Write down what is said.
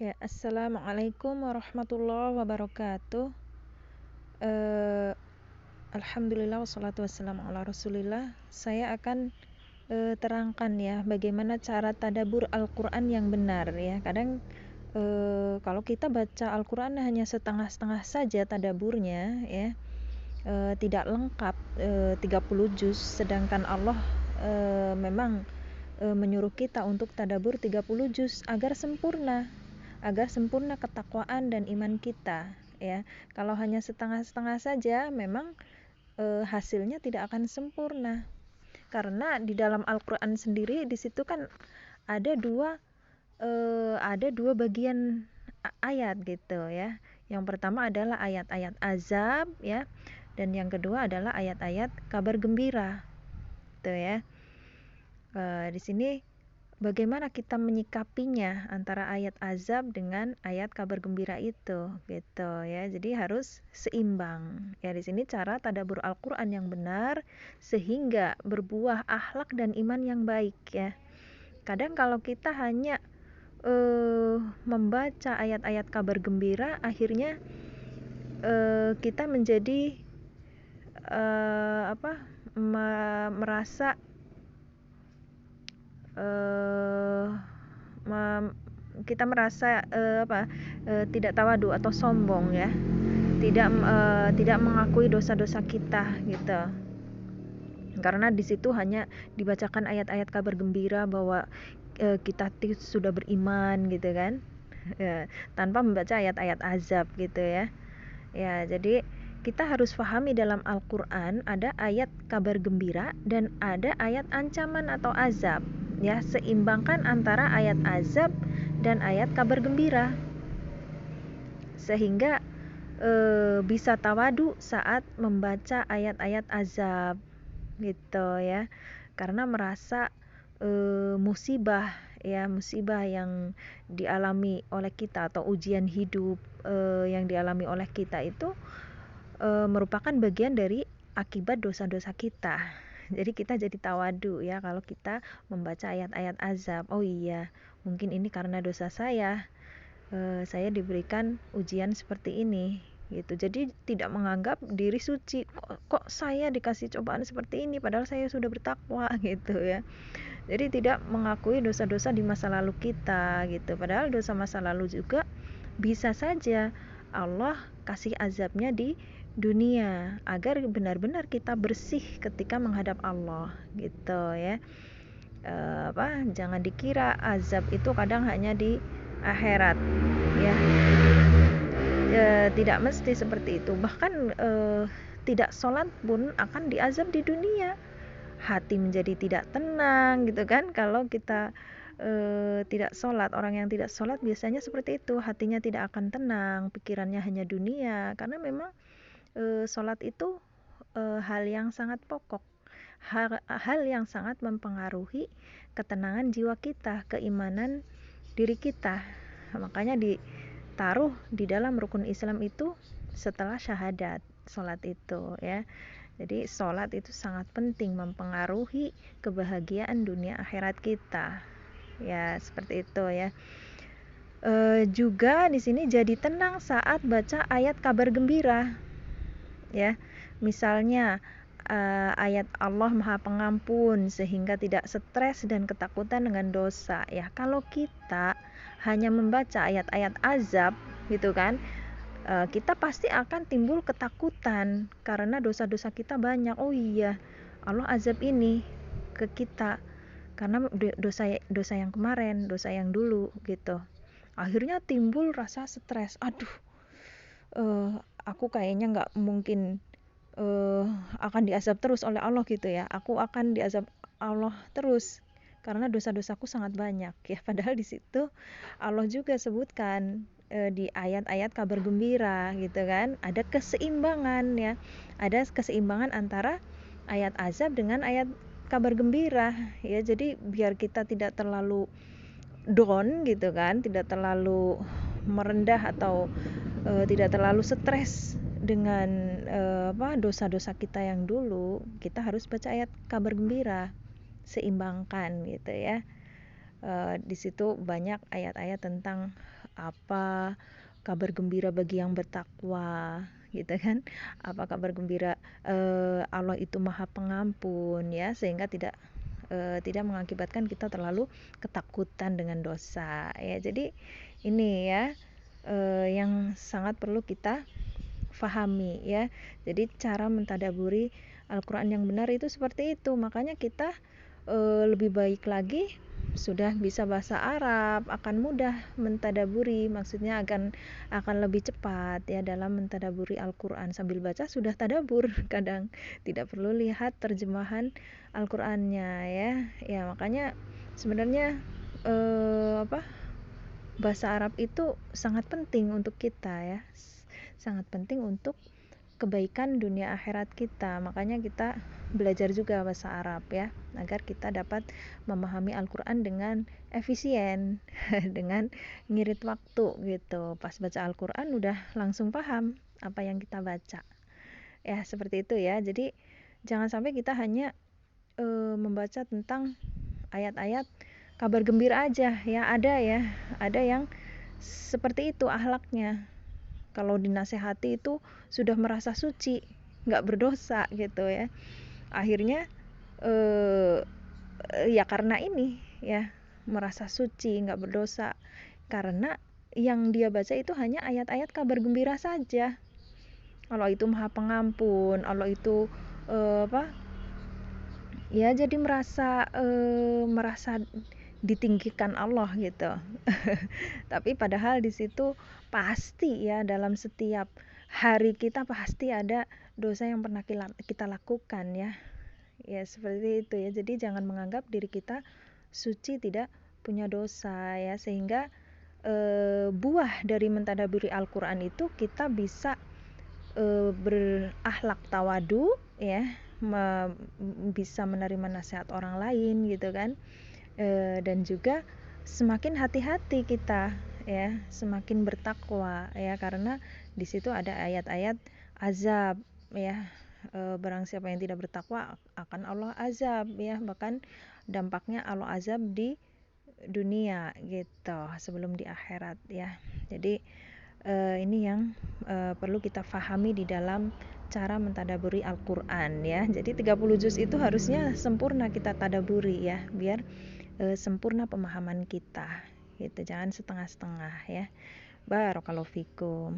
Ya, assalamualaikum warahmatullahi wabarakatuh. Eh, Alhamdulillah wassalatu wassalamu ala rasulillah. Saya akan terangkan ya bagaimana cara tadabbur Al-Quran yang benar ya. Kadang kalau kita baca Al-Quran hanya setengah-setengah saja tadabburnya ya, tidak lengkap 30 juz, sedangkan Allah memang menyuruh kita untuk tadabbur 30 juz agar sempurna ketakwaan dan iman kita ya. Kalau hanya setengah-setengah saja memang hasilnya tidak akan sempurna, karena di dalam Al-Quran sendiri di situ kan ada dua bagian ayat gitu ya. Yang pertama adalah ayat-ayat azab ya, dan yang kedua adalah ayat-ayat kabar gembira tuh ya. Di sini bagaimana kita menyikapinya antara ayat azab dengan ayat kabar gembira itu gitu ya. Jadi harus seimbang ya. Di sini cara tadabbur Al-Qur'an yang benar sehingga berbuah akhlak dan iman yang baik ya. Kadang kalau kita hanya membaca ayat-ayat kabar gembira, akhirnya kita menjadi merasa kita merasa tidak tawadu atau sombong ya, tidak mengakui dosa-dosa kita gitu, karena di situ hanya dibacakan ayat-ayat kabar gembira bahwa kita sudah beriman gitu kan, tanpa membaca ayat-ayat azab gitu ya. Jadi kita harus pahami dalam Al-Quran ada ayat kabar gembira dan ada ayat ancaman atau azab ya. Seimbangkan antara ayat azab dan ayat kabar gembira sehingga bisa tawadu saat membaca ayat-ayat azab gitu ya, karena merasa musibah yang dialami oleh kita atau ujian hidup yang dialami oleh kita itu merupakan bagian dari akibat dosa-dosa kita. Jadi kita jadi tawadu ya kalau kita membaca ayat-ayat azab. Oh iya, mungkin ini karena dosa saya diberikan ujian seperti ini gitu. Jadi tidak menganggap diri suci, kok saya dikasih cobaan seperti ini padahal saya sudah bertakwa gitu ya. Jadi tidak mengakui dosa-dosa di masa lalu kita gitu, padahal dosa masa lalu juga bisa saja Allah kasih azabnya di dunia agar benar-benar kita bersih ketika menghadap Allah gitu ya. Jangan dikira azab itu kadang hanya di akhirat ya. Tidak mesti seperti itu. Bahkan tidak sholat pun akan diazab di dunia. Hati menjadi tidak tenang gitu kan kalau kita tidak sholat. Orang yang tidak sholat biasanya seperti itu, hatinya tidak akan tenang, pikirannya hanya dunia, karena memang sholat itu hal yang sangat pokok, hal yang sangat mempengaruhi ketenangan jiwa kita, keimanan diri kita. Makanya ditaruh di dalam rukun Islam itu setelah syahadat, sholat itu ya. Jadi sholat itu sangat penting, mempengaruhi kebahagiaan dunia akhirat kita ya, seperti itu ya. Juga di sini jadi tenang saat baca ayat kabar gembira ya. Misalnya ayat Allah Maha Pengampun sehingga tidak stres dan ketakutan dengan dosa ya. Kalau kita hanya membaca ayat-ayat azab gitu kan, kita pasti akan timbul ketakutan karena dosa-dosa kita banyak. Oh iya, Allah azab ini ke kita karena dosa yang kemarin, dosa yang dulu gitu. Akhirnya timbul rasa stres. Aduh, aku kayaknya nggak mungkin akan diazab terus oleh Allah gitu ya. Aku akan diazab Allah terus karena dosa-dosaku sangat banyak ya. Padahal di situ Allah juga sebutkan di ayat-ayat kabar gembira gitu kan, ada keseimbangan ya, ada keseimbangan antara ayat azab dengan ayat kabar gembira ya. Jadi biar kita tidak terlalu down gitu kan, tidak terlalu merendah atau tidak terlalu stres dengan dosa-dosa kita yang dulu, kita harus baca ayat kabar gembira, seimbangkan gitu ya. Di situ banyak ayat-ayat tentang apa kabar gembira bagi yang bertakwa, gitu kan? Apa kabar gembira, Allah itu Maha Pengampun, ya, sehingga tidak mengakibatkan kita terlalu ketakutan dengan dosa, ya. Jadi ini ya, yang sangat perlu kita fahami, ya. Jadi cara mentadaburi Al-Quran yang benar itu seperti itu. Makanya kita lebih baik lagi sudah bisa bahasa Arab, akan mudah mentadaburi, maksudnya akan lebih cepat ya dalam mentadaburi Al-Quran. Sambil baca sudah tadabur, kadang tidak perlu lihat terjemahan Al-Qurannya, ya. Ya, makanya sebenarnya bahasa Arab itu sangat penting untuk kita, ya, sangat penting untuk kebaikan dunia akhirat kita. Makanya kita belajar juga bahasa Arab, ya, agar kita dapat memahami Al-Quran dengan efisien dengan ngirit waktu gitu. Pas baca Al-Quran udah langsung paham apa yang kita baca, ya, seperti itu ya. Jadi jangan sampai kita hanya membaca tentang ayat-ayat kabar gembira aja, ya. Ada yang seperti itu akhlaknya. Kalau dinasehati itu sudah merasa suci, nggak berdosa gitu, ya. Akhirnya ya karena ini, ya, merasa suci, nggak berdosa, karena yang dia baca itu hanya ayat-ayat kabar gembira saja. Allah itu Maha Pengampun, Allah itu ya, jadi merasa ditinggikan Allah gitu. Tapi padahal di situ pasti, ya, dalam setiap hari kita pasti ada dosa yang pernah kita lakukan, ya. Ya, seperti itu, ya. Jadi jangan menganggap diri kita suci, tidak punya dosa, ya, sehingga buah dari mentadaburi Al-Quran itu kita bisa berakhlak tawadu, ya, bisa menerima nasihat orang lain gitu kan, dan juga semakin hati-hati kita, ya, semakin bertakwa, ya, karena di situ ada ayat-ayat azab, ya. Barang siapa yang tidak bertakwa akan Allah azab, ya, bahkan dampaknya Allah azab di dunia gitu sebelum di akhirat, ya. Jadi ini yang perlu kita fahami di dalam cara mentadaburi Al-Quran, ya. Jadi 30 juz itu harusnya sempurna kita tadaburi, ya, biar sempurna pemahaman kita gitu, jangan setengah-setengah, ya. Barakallahu fikum.